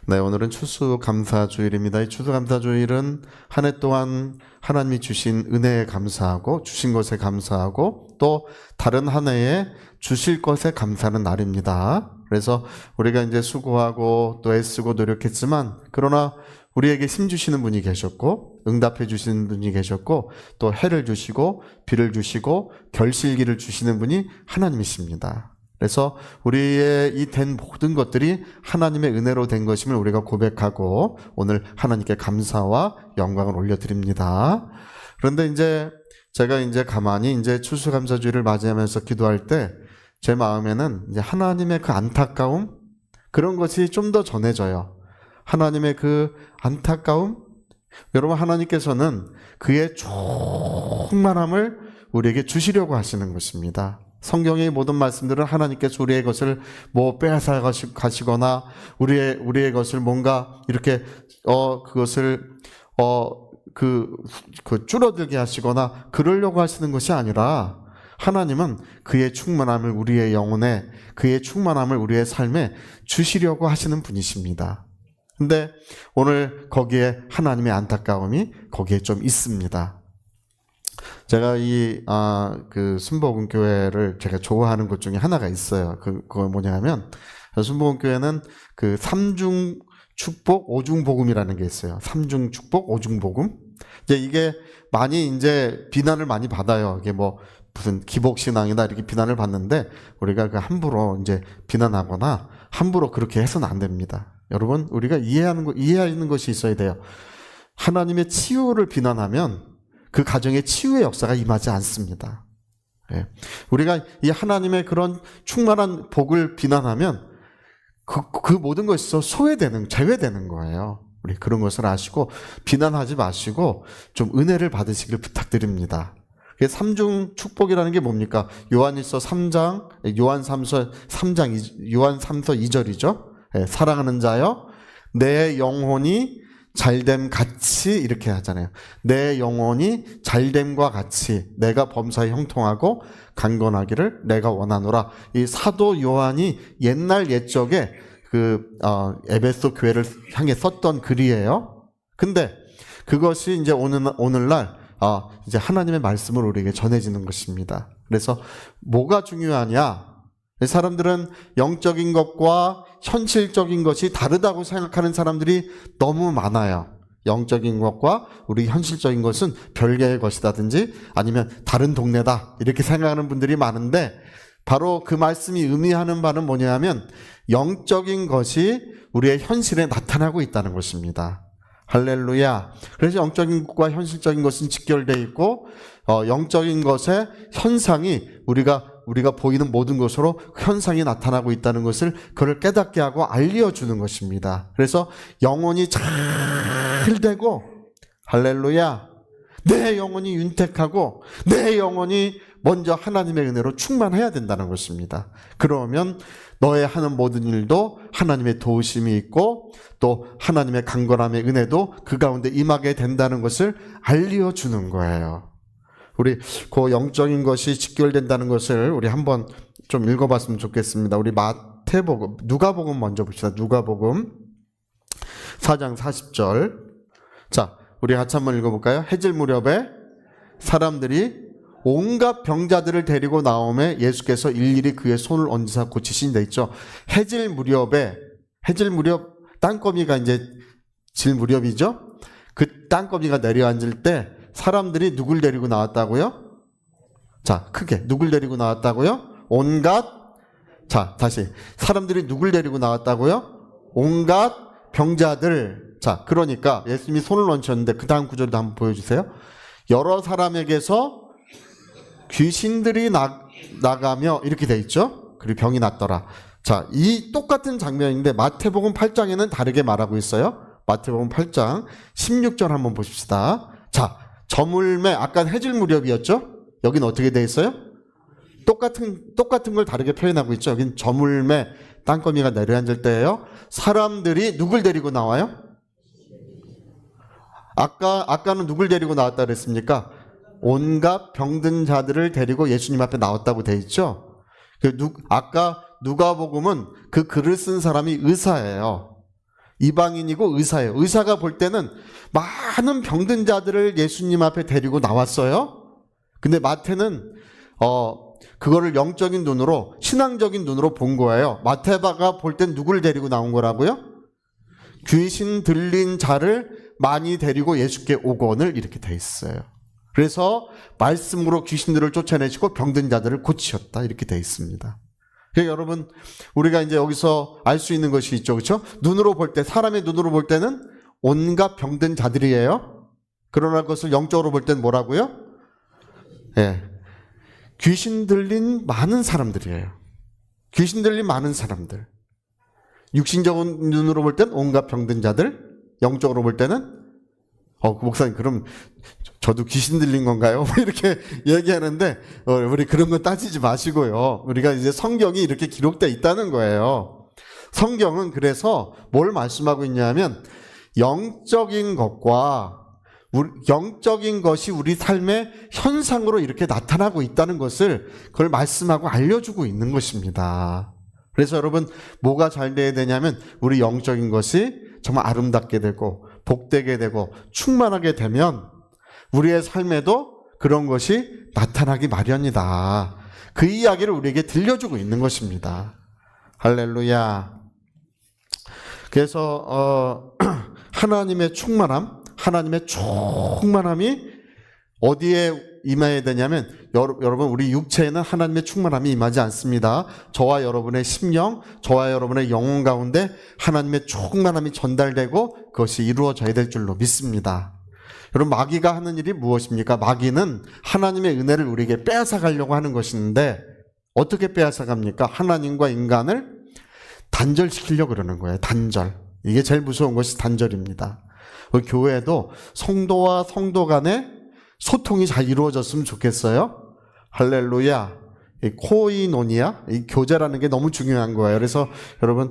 네, 오늘은 추수감사주일입니다. 이 추수감사주일은 한 해 동안 하나님이 주신 은혜에 감사하고 주신 것에 감사하고 또 다른 한 해에 주실 것에 감사하는 날입니다. 그래서 우리가 이제 수고하고 또 애쓰고 노력했지만 그러나 우리에게 힘 주시는 분이 계셨고 응답해 주시는 분이 계셨고 또 해를 주시고 비를 주시고 결실기를 주시는 분이 하나님이십니다. 그래서 우리의 이 된 모든 것들이 하나님의 은혜로 된 것임을 우리가 고백하고 오늘 하나님께 감사와 영광을 올려드립니다. 그런데 이제 제가 가만히 추수감사주일을 맞이하면서 기도할 때 제 마음에는 이제 하나님의 그 안타까움 그런 것이 좀 더 전해져요. 하나님의 그 안타까움, 여러분 하나님께서는 그의 충만함을 우리에게 주시려고 하시는 것입니다. 성경의 모든 말씀들은 하나님께서 우리의 것을 빼앗아 가시거나 우리의 것을 뭔가 이렇게 그것을 줄어들게 하시거나 그러려고 하시는 것이 아니라 하나님은 그의 충만함을 우리의 영혼에, 그의 충만함을 우리의 삶에 주시려고 하시는 분이십니다. 근데 오늘 거기에 하나님의 안타까움이 거기에 좀 있습니다. 제가 순복음교회를 제가 좋아하는 것 중에 하나가 있어요. 그거 뭐냐면, 순복음교회는 그 삼중 축복, 오중 복음이라는 게 있어요. 삼중 축복, 오중 복음. 이게 많이 비난을 많이 받아요. 이게 무슨 기복신앙이다 이렇게 비난을 받는데 우리가 함부로 비난하거나 함부로 그렇게 해서는 안 됩니다. 여러분, 우리가 이해하는 것이 있어야 돼요. 하나님의 치유를 비난하면 그 가정에 치유의 역사가 임하지 않습니다. 우리가 이 하나님의 그런 충만한 복을 비난하면 그 모든 것에서 제외되는 거예요. 우리 그런 것을 아시고 비난하지 마시고 좀 은혜를 받으시길 부탁드립니다. 삼중 축복이라는 게 뭡니까? 요한일서 3장, 요한3서 2절이죠. 사랑하는 자여, 내 영혼이 잘됨 같이 이렇게 하잖아요. 내 영혼이 잘됨과 같이 내가 범사에 형통하고 강건하기를 내가 원하노라. 이 사도 요한이 옛적에 에베소 교회를 향해 썼던 글이에요. 근데 그것이 오늘날 하나님의 말씀을 우리에게 전해지는 것입니다. 그래서 뭐가 중요하냐? 사람들은 영적인 것과 현실적인 것이 다르다고 생각하는 사람들이 너무 많아요. 영적인 것과 우리 현실적인 것은 별개의 것이라든지 아니면 다른 동네다 이렇게 생각하는 분들이 많은데 바로 그 말씀이 의미하는 바는 뭐냐면 영적인 것이 우리의 현실에 나타나고 있다는 것입니다. 할렐루야. 그래서 영적인 것과 현실적인 것은 직결되어 있고 영적인 것의 현상이 우리가 보이는 모든 것으로 현상이 나타나고 있다는 것을 그를 깨닫게 하고 알려주는 것입니다. 그래서 영혼이 잘 되고 할렐루야. 내 영혼이 윤택하고 내 영혼이 먼저 하나님의 은혜로 충만해야 된다는 것입니다. 그러면 너의 하는 모든 일도 하나님의 도우심이 있고 또 하나님의 강건함의 은혜도 그 가운데 임하게 된다는 것을 알려주는 거예요. 우리 그 영적인 것이 직결된다는 것을 우리 한번 좀 읽어봤으면 좋겠습니다. 우리 누가복음 먼저 봅시다. 누가복음 4장 40절. 자, 우리 같이 한번 읽어볼까요? 해질 무렵에 사람들이 온갖 병자들을 데리고 나오매 예수께서 일일이 그의 손을 얹으사 고치신 데 있죠. 해질 무렵 땅거미가 질 무렵이죠. 그 땅거미가 내려앉을 때 사람들이 누굴 데리고 나왔다고요? 자, 크게 누굴 데리고 나왔다고요? 다시 사람들이 누굴 데리고 나왔다고요? 온갖 병자들. 자, 그러니까 예수님이 손을 얹으셨는데 그 다음 구절도 한번 보여주세요. 여러 사람에게서 귀신들이 나가며 이렇게 돼 있죠. 그리고 병이 났더라. 자, 이 똑같은 장면인데 마태복음 8장에는 다르게 말하고 있어요. 마태복음 8장 16절 한번 보십시다. 자, 저물매 아까 해질 무렵이었죠. 여기는 어떻게 돼 있어요? 똑같은 걸 다르게 표현하고 있죠. 여기는 저물매 땅거미가 내려앉을 때예요. 사람들이 누굴 데리고 나와요? 아까는 누굴 데리고 나왔다 그랬습니까? 온갖 병든 자들을 데리고 예수님 앞에 나왔다고 돼 있죠. 아까 누가복음은 그 글을 쓴 사람이 의사예요. 이방인이고 의사예요. 의사가 볼 때는 많은 병든 자들을 예수님 앞에 데리고 나왔어요. 근데 마태는 그거를 영적인 눈으로, 신앙적인 눈으로 본 거예요. 마태가 볼 땐 누굴 데리고 나온 거라고요? 귀신 들린 자를 많이 데리고 예수께 오거늘 이렇게 돼 있어요. 그래서 말씀으로 귀신들을 쫓아내시고 병든 자들을 고치셨다 이렇게 돼 있습니다. 그러니까 여러분, 우리가 이제 여기서 알 수 있는 것이 있죠. 그렇죠? 눈으로 볼 때, 사람의 눈으로 볼 때는 온갖 병든 자들이에요. 그러나 그것을 영적으로 볼 때는 뭐라고요? 예. 귀신 들린 많은 사람들이에요. 귀신 들린 많은 사람들. 육신적인 눈으로 볼 땐 온갖 병든 자들, 영적으로 볼 때는 목사님 그럼 저도 귀신 들린 건가요? 이렇게 얘기하는데 우리 그런 거 따지지 마시고요. 우리가 이제 성경이 이렇게 기록되어 있다는 거예요. 성경은 그래서 뭘 말씀하고 있냐면 영적인 것과 영적인 것이 우리 삶의 현상으로 이렇게 나타나고 있다는 것을 그걸 말씀하고 알려주고 있는 것입니다. 그래서 여러분 뭐가 잘 돼야 되냐면 우리 영적인 것이 정말 아름답게 되고 복되게 되고 충만하게 되면 우리의 삶에도 그런 것이 나타나기 마련이다. 그 이야기를 우리에게 들려주고 있는 것입니다. 할렐루야. 그래서 하나님의 충만함이 어디에 임해야 되냐면 여러분 우리 육체에는 하나님의 충만함이 임하지 않습니다. 저와 여러분의 심령, 저와 여러분의 영혼 가운데 하나님의 충만함이 전달되고 그것이 이루어져야 될 줄로 믿습니다. 여러분 마귀가 하는 일이 무엇입니까? 마귀는 하나님의 은혜를 우리에게 빼앗아가려고 하는 것인데 어떻게 빼앗아갑니까? 하나님과 인간을 단절시키려고 그러는 거예요. 단절. 이게 제일 무서운 것이 단절입니다. 교회도 성도와 성도 간에 소통이 잘 이루어졌으면 좋겠어요. 할렐루야. 이 코이노니아, 이 교제라는 게 너무 중요한 거예요. 그래서 여러분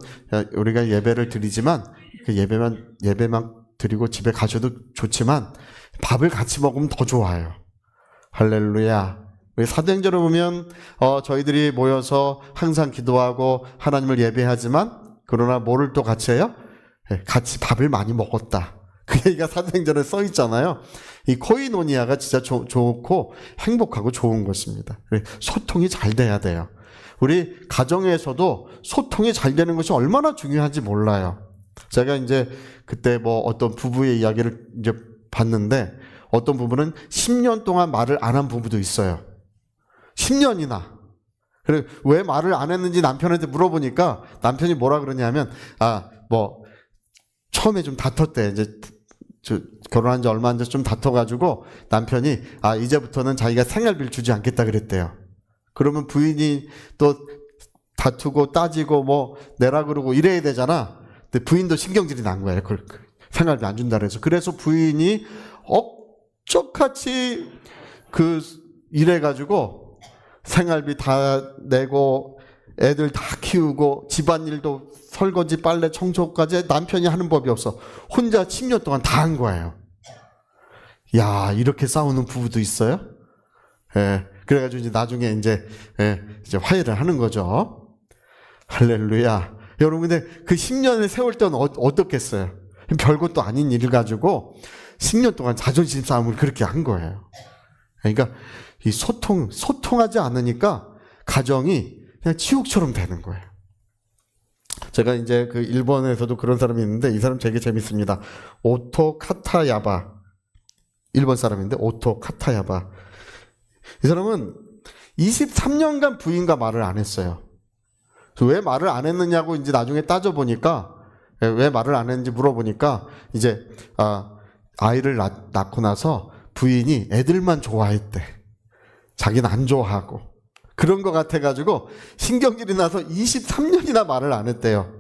우리가 예배를 드리지만 그 예배만 드리고 집에 가셔도 좋지만 밥을 같이 먹으면 더 좋아요. 할렐루야. 우리 사도행전을 보면 저희들이 모여서 항상 기도하고 하나님을 예배하지만 그러나 뭐를 또 같이 해요? 같이 밥을 많이 먹었다. 그 얘기가 사도행전에 써 있잖아요. 이 코이노니아가 진짜 좋고 행복하고 좋은 것입니다. 소통이 잘 돼야 돼요. 우리 가정에서도 소통이 잘 되는 것이 얼마나 중요한지 몰라요. 제가 이제 그때 뭐 어떤 부부의 이야기를 이제 봤는데 어떤 부부는 10년 동안 말을 안 한 부부도 있어요. 10년이나. 그래 왜 말을 안 했는지 남편한테 물어보니까 남편이 뭐라 그러냐면 처음에 좀 다퉜대. 이제 결혼한 지 얼마 안 돼서 좀 다퉈가지고 남편이 이제부터는 자기가 생활비를 주지 않겠다 그랬대요. 그러면 부인이 또 다투고 따지고 뭐 내라 그러고 이래야 되잖아. 근데 부인도 신경질이 난 거예요. 생활비 안 준다 그래서 부인이 억적같이 이래가지고 생활비 다 내고 애들 다 키우고 집안일도 설거지, 빨래, 청소까지 남편이 하는 법이 없어. 혼자 10년 동안 다 한 거예요. 야, 이렇게 싸우는 부부도 있어요? 예. 그래가지고 이제 나중에 이제 화해를 하는 거죠. 할렐루야. 여러분, 근데 그 10년의 세월 때는 어떻겠어요? 별것도 아닌 일을 가지고 10년 동안 자존심 싸움을 그렇게 한 거예요. 그러니까 이 소통하지 않으니까 가정이 그냥 지옥처럼 되는 거예요. 제가 이제 그 일본에서도 그런 사람이 있는데 이 사람 되게 재밌습니다. 오토 카타야바. 일본 사람인데 오토 카타야바. 이 사람은 23년간 부인과 말을 안 했어요. 왜 말을 안 했느냐고 이제 나중에 따져보니까 왜 말을 안 했는지 물어보니까 이제 아이를 낳고 나서 부인이 애들만 좋아했대. 자기는 안 좋아하고. 그런 것 같아가지고 신경질이 나서 23년이나 말을 안 했대요.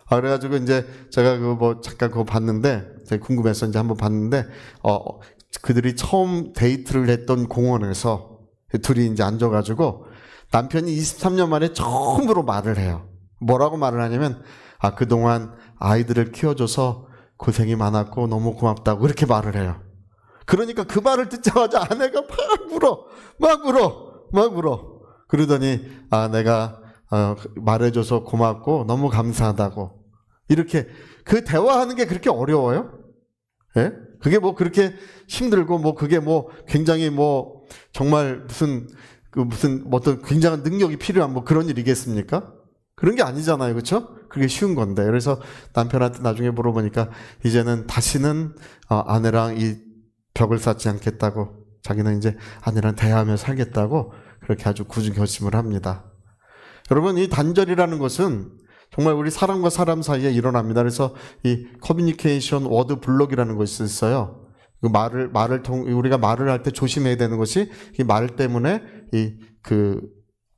그래가지고 이제 제가 잠깐 그거 봤는데, 제가 궁금해서 이제 한번 봤는데, 그들이 처음 데이트를 했던 공원에서 둘이 이제 앉아가지고 남편이 23년 만에 처음으로 말을 해요. 뭐라고 말을 하냐면, 그동안 아이들을 키워줘서 고생이 많았고 너무 고맙다고 그렇게 말을 해요. 그러니까 그 말을 듣자마자 아내가 막 울어. 그러더니 내가 말해줘서 고맙고 너무 감사하다고. 이렇게 그 대화하는 게 그렇게 어려워요? 예? 그게 뭐 그렇게 힘들고 뭐 그게 뭐 굉장히 뭐 정말 무슨 뭐 어떤 굉장한 능력이 필요한 뭐 그런 일이겠습니까? 그런 게 아니잖아요. 그렇죠? 그게 쉬운 건데. 그래서 남편한테 나중에 물어보니까 이제는 다시는 아내랑 이 벽을 쌓지 않겠다고, 자기는 이제 아내랑 대화하며 살겠다고 그렇게 아주 굳은 결심을 합니다. 여러분, 이 단절이라는 것은 정말 우리 사람과 사람 사이에 일어납니다. 그래서 이 커뮤니케이션 워드 블록이라는 것이 있어요. 우리가 말을 할 때 조심해야 되는 것이 이 말 때문에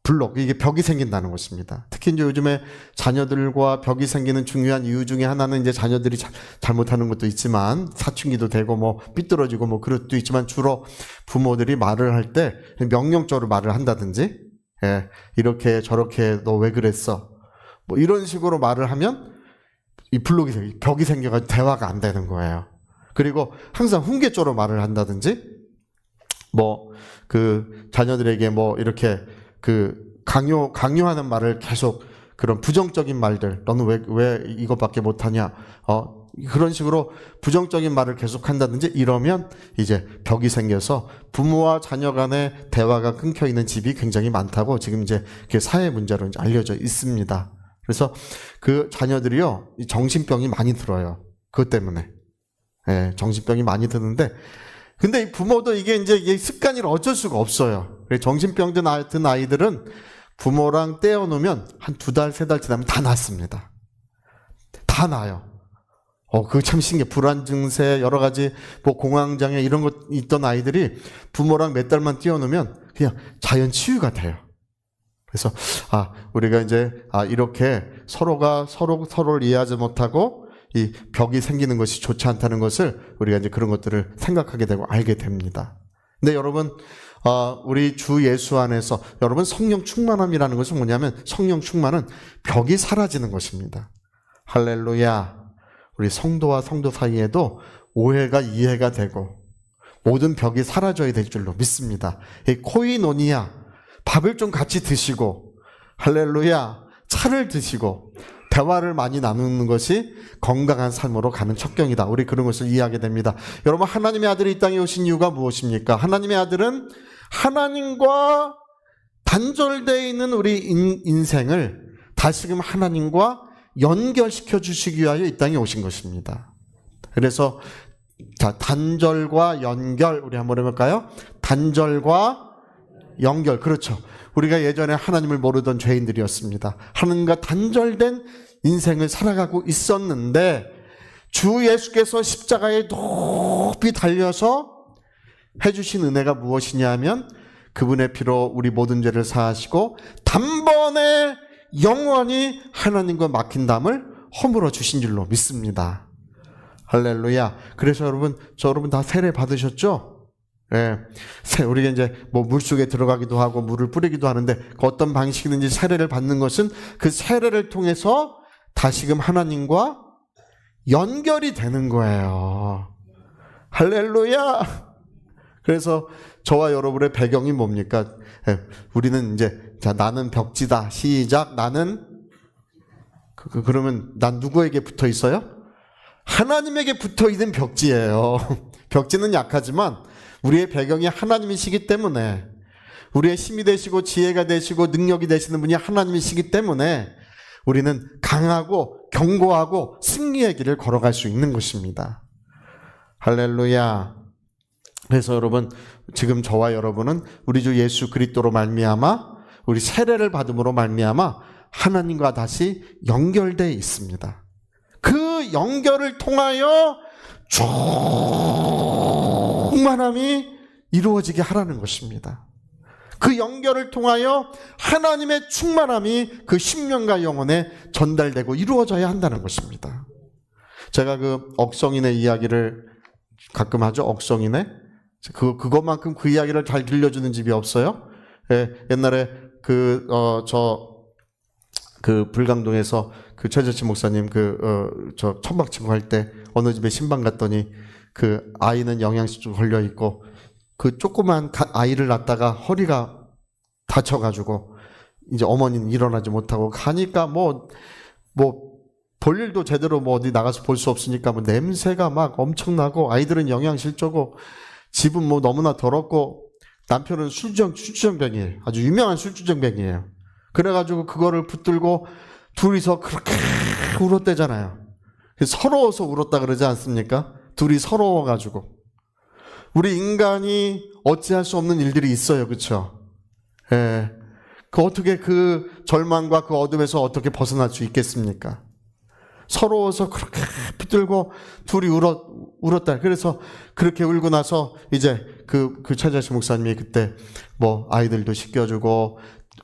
블록, 이게 벽이 생긴다는 것입니다. 특히 이제 요즘에 자녀들과 벽이 생기는 중요한 이유 중에 하나는 이제 자녀들이 잘못하는 것도 있지만, 사춘기도 되고 뭐 삐뚤어지고 뭐 그럴 수도 있지만, 주로 부모들이 말을 할 때 명령적으로 말을 한다든지, 예, 이렇게 저렇게 너 왜 그랬어? 뭐 이런 식으로 말을 하면 이 벽이 생겨가지고 대화가 안 되는 거예요. 그리고 항상 훈계적으로 말을 한다든지, 뭐 자녀들에게 뭐 이렇게 강요하는 말을 계속, 그런 부정적인 말들, 너는 왜 이것밖에 못하냐, 그런 식으로 부정적인 말을 계속 한다든지 이러면 이제 벽이 생겨서 부모와 자녀 간의 대화가 끊겨 있는 집이 굉장히 많다고 지금 이제 사회 문제로 이제 알려져 있습니다. 그래서 그 자녀들이요, 정신병이 많이 들어요. 그것 때문에. 예, 정신병이 많이 드는데, 근데 이 부모도 이게 습관이라 어쩔 수가 없어요. 정신병 든 아이들은 부모랑 떼어놓으면 한 2달, 3달 지나면 다 낫습니다. 다 나아요. 그거 참 신기해. 불안 증세, 여러 가지, 뭐 공황장애 이런 것 있던 아이들이 부모랑 몇 달만 떼어놓으면 그냥 자연 치유가 돼요. 그래서, 우리가 이렇게 서로를 이해하지 못하고 이 벽이 생기는 것이 좋지 않다는 것을 우리가 이제 그런 것들을 생각하게 되고 알게 됩니다. 근데 여러분, 우리 주 예수 안에서 여러분, 성령 충만함이라는 것은 뭐냐면, 성령 충만은 벽이 사라지는 것입니다. 할렐루야. 우리 성도와 성도 사이에도 오해가 이해가 되고 모든 벽이 사라져야 될 줄로 믿습니다. 이 코이노니아, 밥을 좀 같이 드시고, 할렐루야, 차를 드시고 대화를 많이 나누는 것이 건강한 삶으로 가는 척경이다. 우리 그런 것을 이해하게 됩니다. 여러분, 하나님의 아들이 이 땅에 오신 이유가 무엇입니까? 하나님의 아들은 하나님과 단절되어 있는 우리 인생을 다시금 하나님과 연결시켜 주시기 위하여 이 땅에 오신 것입니다. 그래서 단절과 연결, 우리 한번 해볼까요? 단절과 연결. 그렇죠. 우리가 예전에 하나님을 모르던 죄인들이었습니다. 하나님과 단절된 인생을 살아가고 있었는데, 주 예수께서 십자가에 높이 달려서 해주신 은혜가 무엇이냐 하면, 그분의 피로 우리 모든 죄를 사하시고 단번에 영원히 하나님과 막힌 담을 허물어 주신 줄로 믿습니다. 할렐루야. 그래서 여러분 다 세례 받으셨죠? 예, 우리가 이제 뭐 물속에 들어가기도 하고 물을 뿌리기도 하는데, 그 어떤 방식이든지 세례를 받는 것은 그 세례를 통해서 다시금 하나님과 연결이 되는 거예요. 할렐루야. 그래서 저와 여러분의 배경이 뭡니까? 예, 우리는 나는 벽지다. 시작. 나는 그러면 난 누구에게 붙어 있어요? 하나님에게 붙어 있는 벽지예요. 벽지는 약하지만 우리의 배경이 하나님이시기 때문에, 우리의 힘이 되시고 지혜가 되시고 능력이 되시는 분이 하나님이시기 때문에 우리는 강하고 견고하고 승리의 길을 걸어갈 수 있는 것입니다. 할렐루야. 그래서 여러분, 지금 저와 여러분은 우리 주 예수 그리스도로 말미암아, 우리 세례를 받음으로 말미암아 하나님과 다시 연결되어 있습니다. 그 연결을 통하여 충만함이 이루어지게 하라는 것입니다. 그 연결을 통하여 하나님의 충만함이 그 심령과 영혼에 전달되고 이루어져야 한다는 것입니다. 제가 억성인의 이야기를 가끔 하죠. 억성인의 그것만큼 그 이야기를 잘 들려주는 집이 없어요. 예, 옛날에 불강동에서 최재치 목사님 천막치고 할 때 어느 집에 신방 갔더니 아이는 영양실조 걸려 있고 조그만 아이를 낳다가 허리가 다쳐가지고 이제 어머니는 일어나지 못하고 가니까 볼 일도 제대로 뭐 어디 나가서 볼 수 없으니까 뭐 냄새가 막 엄청나고 아이들은 영양실조고 집은 뭐 너무나 더럽고 남편은 술주정뱅이에요. 아주 유명한 술주정뱅이에요. 그래가지고 그거를 붙들고 둘이서 그렇게 울었대잖아요. 서러워서 울었다 그러지 않습니까? 둘이 서러워가지고. 우리 인간이 어찌할 수 없는 일들이 있어요. 그렇죠? 예. 어떻게 그 절망과 그 어둠에서 어떻게 벗어날 수 있겠습니까? 서러워서 그렇게 붙들고 둘이 울었다. 그래서 그렇게 울고 나서 이제 그 차자식 목사님이 그때 뭐 아이들도 씻겨주고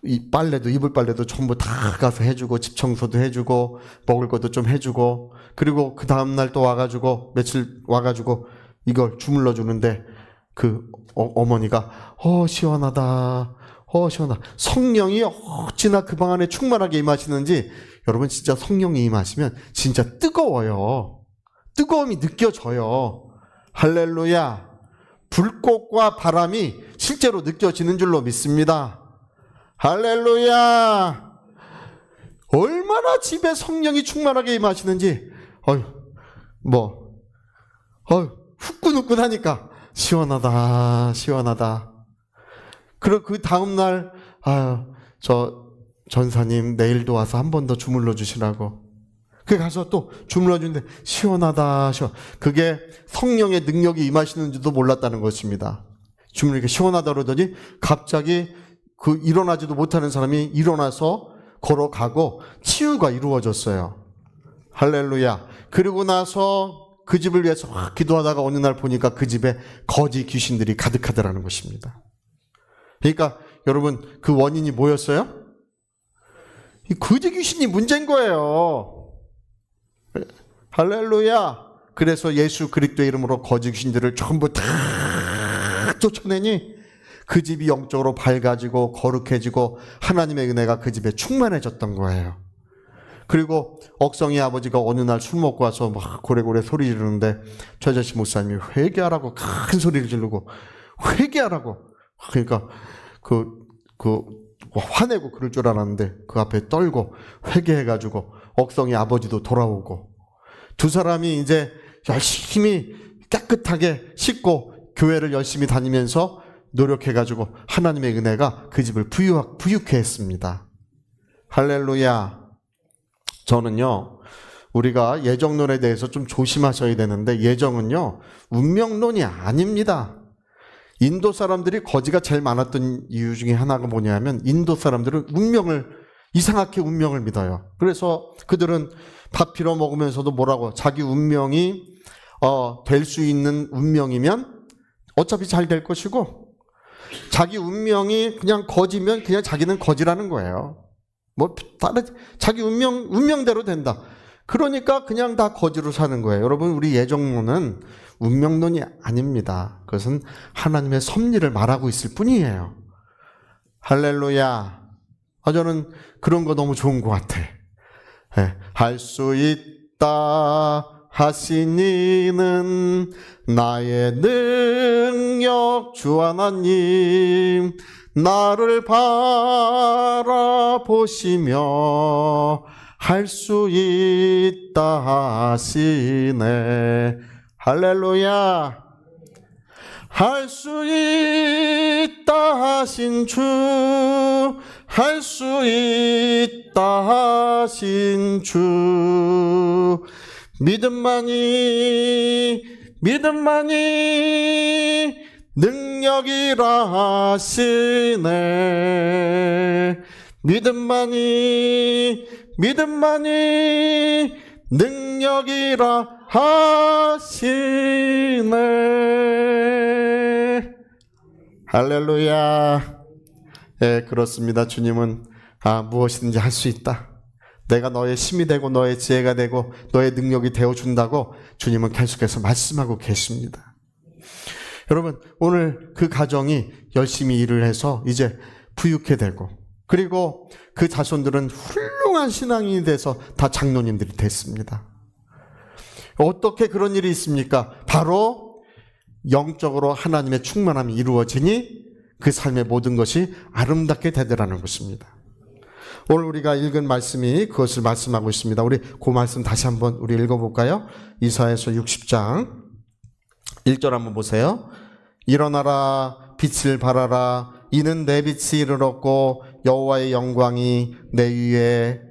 이 빨래도 이불 빨래도 전부 다 가서 해주고 집 청소도 해주고 먹을 것도 좀 해주고 그리고 그 다음날 또 와가지고 며칠 와가지고 이걸 주물러 주는데 그 어머니가 시원하다. 시원하다. 성령이 어찌나 그 방 안에 충만하게 임하시는지 여러분 진짜 성령이 임하시면 진짜 뜨거워요. 뜨거움이 느껴져요. 할렐루야. 불꽃과 바람이 실제로 느껴지는 줄로 믿습니다. 할렐루야. 얼마나 집에 성령이 충만하게 임하시는지 후끈후끈하니까 시원하다 시원하다. 그리고 그 다음날 저 전사님 내일도 와서 한 번 더 주물러 주시라고. 그 가서 또 주물러 주는데 시원하다 그게 성령의 능력이 임하시는지도 몰랐다는 것입니다. 주물러 시원하다 그러더니 갑자기 그 일어나지도 못하는 사람이 일어나서 걸어가고 치유가 이루어졌어요. 할렐루야. 그리고 나서 그 집을 위해서 막 기도하다가 어느 날 보니까 그 집에 거지 귀신들이 가득하더라는 것입니다. 그러니까 여러분 그 원인이 뭐였어요? 이 거지 귀신이 문제인 거예요. 할렐루야. 그래서 예수 그리스도의 이름으로 거지 귀신들을 전부 다 쫓아내니 그 집이 영적으로 밝아지고 거룩해지고 하나님의 은혜가 그 집에 충만해졌던 거예요. 그리고 억성이 아버지가 어느 날 술 먹고 와서 막 고래고래 소리 지르는데 최자식 목사님이 회개하라고 큰 소리를 지르고 회개하라고. 그러니까 화내고 그럴 줄 알았는데 그 앞에 떨고 회개해가지고 억성이 아버지도 돌아오고 두 사람이 이제 열심히 깨끗하게 씻고 교회를 열심히 다니면서 노력해가지고 하나님의 은혜가 그 집을 부유케 했습니다. 할렐루야. 저는요, 우리가 예정론에 대해서 좀 조심하셔야 되는데 예정은요, 운명론이 아닙니다. 인도 사람들이 거지가 제일 많았던 이유 중에 하나가 뭐냐면 인도 사람들은 이상하게 운명을 믿어요. 그래서 그들은 밥 빌어 먹으면서도 뭐라고 자기 운명이 될 수 있는 운명이면 어차피 잘 될 것이고 자기 운명이 그냥 거지면 그냥 자기는 거지라는 거예요. 뭐 다른 자기 운명대로 된다. 그러니까 그냥 다 거지로 사는 거예요. 여러분 우리 예정론은 운명론이 아닙니다. 그것은 하나님의 섭리를 말하고 있을 뿐이에요. 할렐루야. 저는 그런 거 너무 좋은 것 같아. 할 수 있다 하신 이는 나의 능력 주 하나님 나를 바라보시며 할 수 있다 하시네. 할렐루야. 할 수 있다 하신 주, 할 수 있다 하신 주, 믿음만이 능력이라 하시네. 믿음만이 능력이라 하시네. 할렐루야. 그렇습니다. 주님은 무엇이든지 할 수 있다. 내가 너의 힘이 되고 너의 지혜가 되고 너의 능력이 되어준다고 주님은 계속해서 말씀하고 계십니다. 여러분 오늘 그 가정이 열심히 일을 해서 이제 부유케 되고 그리고 그 자손들은 훌륭한 신앙인이 돼서 다 장로님들이 됐습니다. 어떻게 그런 일이 있습니까? 바로 영적으로 하나님의 충만함이 이루어지니 그 삶의 모든 것이 아름답게 되더라는 것입니다. 오늘 우리가 읽은 말씀이 그것을 말씀하고 있습니다. 우리 그 말씀 다시 한번 우리 읽어볼까요? 이사야서 60장 1절 한번 보세요. 일어나라, 빛을 발하라. 이는 내 빛이 이르렀고 여호와의 영광이 내 위에.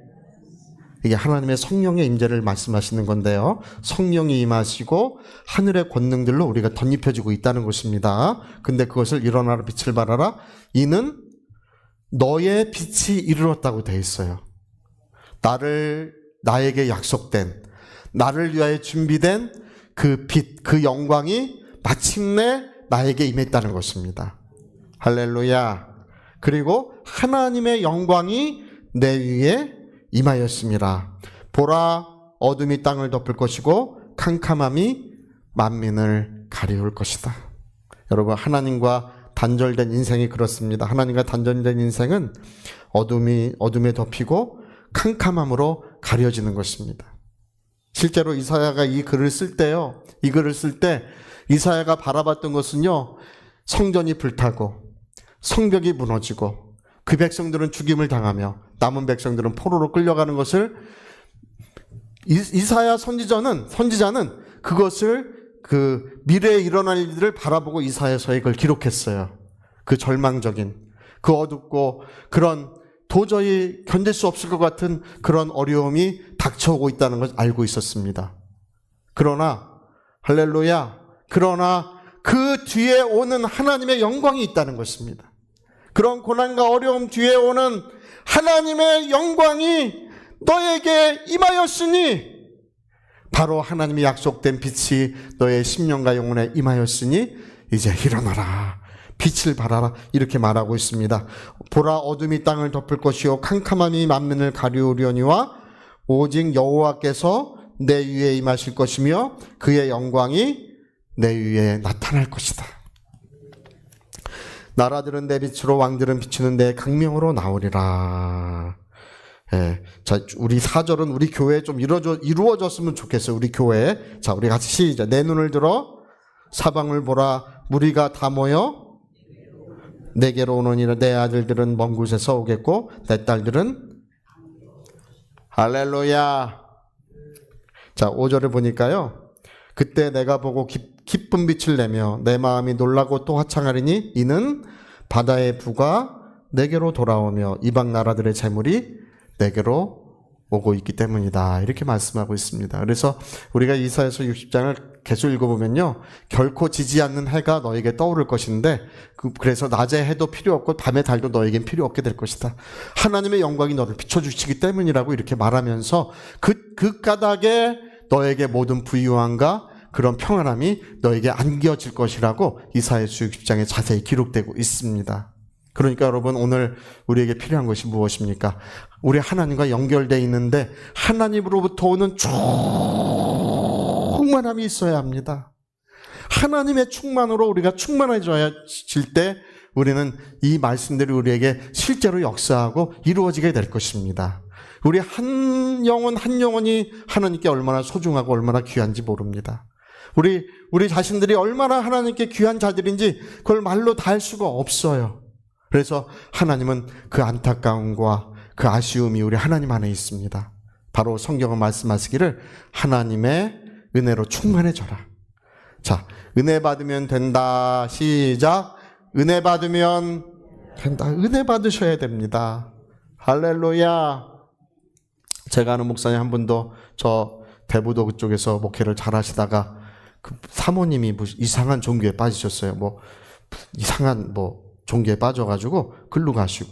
이게 하나님의 성령의 임재를 말씀하시는 건데요. 성령이 임하시고 하늘의 권능들로 우리가 덧입혀지고 있다는 것입니다. 근데 그것을 일어나라, 빛을 발하라. 이는 너의 빛이 이르렀다고 되어 있어요. 나에게 약속된, 나를 위하여 준비된 그 빛, 그 영광이 마침내 나에게 임했다는 것입니다. 할렐루야. 그리고 하나님의 영광이 내 위에 임하였습니다. 보라, 어둠이 땅을 덮을 것이고 캄캄함이 만민을 가리울 것이다. 여러분, 하나님과 단절된 인생이 그렇습니다. 하나님과 단절된 인생은 어둠에 덮이고 캄캄함으로 가려지는 것입니다. 실제로 이사야가 이 글을 쓸 때 이사야가 바라봤던 것은요, 성전이 불타고 성벽이 무너지고 그 백성들은 죽임을 당하며 남은 백성들은 포로로 끌려가는 것을 이사야 선지자는 그것을 그 미래에 일어날 일들을 바라보고 이사야서에 그걸 기록했어요. 그 절망적인, 그 어둡고 그런 도저히 견딜 수 없을 것 같은 그런 어려움이 닥쳐오고 있다는 것을 알고 있었습니다. 그러나 할렐루야, 그러나 그 뒤에 오는 하나님의 영광이 있다는 것입니다. 그런 고난과 어려움 뒤에 오는 하나님의 영광이 너에게 임하였으니, 바로 하나님이 약속된 빛이 너의 심령과 영혼에 임하였으니 이제 일어나라, 빛을 발하라, 이렇게 말하고 있습니다. 보라, 어둠이 땅을 덮을 것이요 캄캄함이 만민을 가리우려니와 오직 여호와께서 내 위에 임하실 것이며 그의 영광이 내 위에 나타날 것이다. 나라들은 내 빛으로, 왕들은 비추는 내 강명으로 나오리라. 예. 자, 우리 4절은 우리 교회에 좀 이루어졌으면 좋겠어요. 우리 교회에. 자, 우리 같이 시작. 내 눈을 들어 사방을 보라. 무리가 다 모여 내게로 오느니라. 내 아들들은 먼 곳에서 오겠고 내 딸들은, 할렐루야. 자, 5절을 보니까요, 그때 내가 보고 기쁜 빛을 내며 내 마음이 놀라고 또 화창하리니 이는 바다의 부가 내게로 돌아오며 이방 나라들의 재물이 내게로 오고 있기 때문이다. 이렇게 말씀하고 있습니다. 그래서 우리가 이사야서 60장을 계속 읽어보면요, 결코 지지 않는 해가 너에게 떠오를 것인데, 그래서 낮에 해도 필요 없고 밤의 달도 너에겐 필요 없게 될 것이다. 하나님의 영광이 너를 비춰주시기 때문이라고 이렇게 말하면서 그 까닭에 너에게 모든 부유함과 그런 평안함이 너에게 안겨질 것이라고 이사야서 60장에 자세히 기록되고 있습니다. 그러니까 여러분, 오늘 우리에게 필요한 것이 무엇입니까? 우리 하나님과 연결되어 있는데 하나님으로부터 오는 충만함이 있어야 합니다. 하나님의 충만으로 우리가 충만해질 때 우리는 이 말씀들이 우리에게 실제로 역사하고 이루어지게 될 것입니다. 우리 한 영혼이 하나님께 얼마나 소중하고 얼마나 귀한지 모릅니다. 우리 자신들이 얼마나 하나님께 귀한 자들인지 그걸 말로 다 할 수가 없어요. 그래서 하나님은 그 안타까움과 그 아쉬움이 우리 하나님 안에 있습니다. 바로 성경은 말씀하시기를 하나님의 은혜로 충만해져라. 자, 은혜 받으면 된다. 시작. 은혜 받으면 된다. 은혜 받으셔야 됩니다. 할렐루야. 제가 아는 목사님 한 분도 저 대부도 그쪽에서 목회를 잘 하시다가 그 사모님이 이상한 종교에 빠지셨어요. 이상한 종교에 빠져가지고 글로 가시고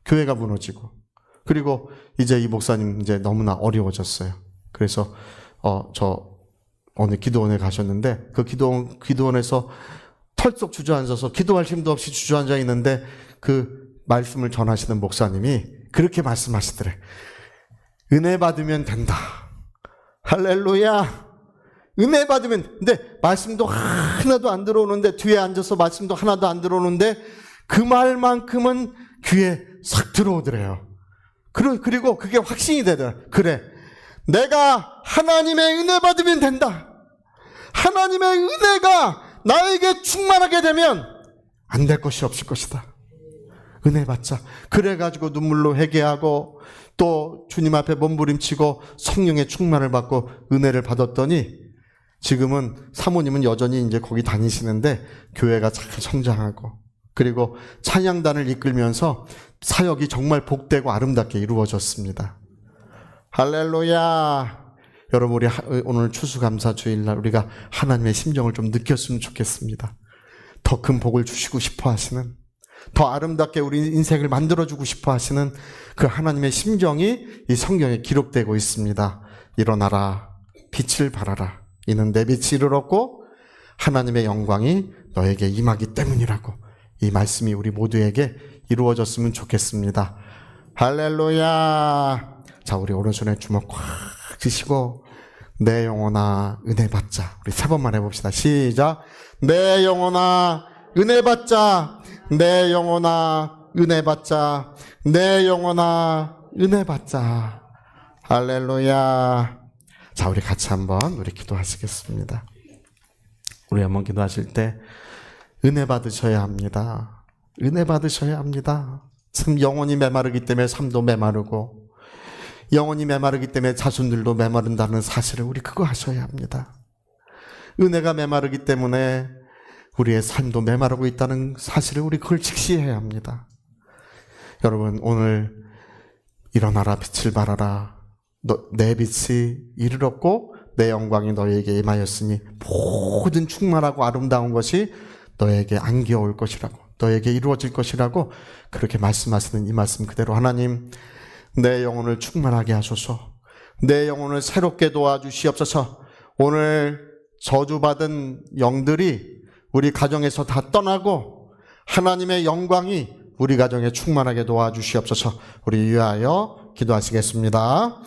교회가 무너지고, 그리고 이제 이 목사님 이제 너무나 어려워졌어요. 그래서 저 어느 기도원에 가셨는데 그 기도원에서 털썩 주저앉아서 기도할 힘도 없이 주저앉아 있는데 그 말씀을 전하시는 목사님이 그렇게 말씀하시더래. 은혜 받으면 된다. 할렐루야. 은혜 받으면, 근데 말씀도 하나도 안 들어오는데, 뒤에 앉아서 말씀도 하나도 안 들어오는데 그 말만큼은 귀에 싹 들어오더래요. 그리고 그게 확신이 되더라. 그래, 내가 하나님의 은혜 받으면 된다. 하나님의 은혜가 나에게 충만하게 되면 안 될 것이 없을 것이다. 은혜 받자. 그래가지고 눈물로 회개하고 또 주님 앞에 몸부림치고 성령의 충만을 받고 은혜를 받았더니 지금은 사모님은 여전히 이제 거기 다니시는데 교회가 잘 성장하고 그리고 찬양단을 이끌면서 사역이 정말 복되고 아름답게 이루어졌습니다. 할렐루야. 여러분 우리 오늘 추수감사 주일날 우리가 하나님의 심정을 좀 느꼈으면 좋겠습니다. 더 큰 복을 주시고 싶어 하시는, 더 아름답게 우리 인생을 만들어주고 싶어 하시는 그 하나님의 심정이 이 성경에 기록되고 있습니다. 일어나라, 빛을 발하라. 이는 내 빛이 이르렀고 하나님의 영광이 너에게 임하기 때문이라고. 이 말씀이 우리 모두에게 이루어졌으면 좋겠습니다. 할렐루야. 자, 우리 오른손에 주먹 꽉 쥐시고 내 영혼아 은혜 받자. 우리 3번만 해봅시다. 시작. 내 영혼아 은혜 받자. 내 영혼아 은혜 받자. 내 영혼아 은혜 받자. 할렐루야. 자, 우리 같이 한번 우리 기도하시겠습니다. 우리 한번 기도하실 때 은혜 받으셔야 합니다. 은혜 받으셔야 합니다. 참 영혼이 메마르기 때문에 삶도 메마르고 영혼이 메마르기 때문에 자손들도 메마른다는 사실을 우리 그거 하셔야 합니다. 은혜가 메마르기 때문에 우리의 삶도 메마르고 있다는 사실을 우리 그걸 직시해야 합니다. 여러분 오늘 일어나라 빛을 발하라. 내 빛이 이르렀고 내 영광이 너에게 임하였으니 모든 충만하고 아름다운 것이 너에게 안겨올 것이라고, 너에게 이루어질 것이라고 그렇게 말씀하시는 이 말씀 그대로 하나님 내 영혼을 충만하게 하소서. 내 영혼을 새롭게 도와주시옵소서. 오늘 저주받은 영들이 우리 가정에서 다 떠나고 하나님의 영광이 우리 가정에 충만하게 도와주시옵소서. 우리 위하여 기도하시겠습니다.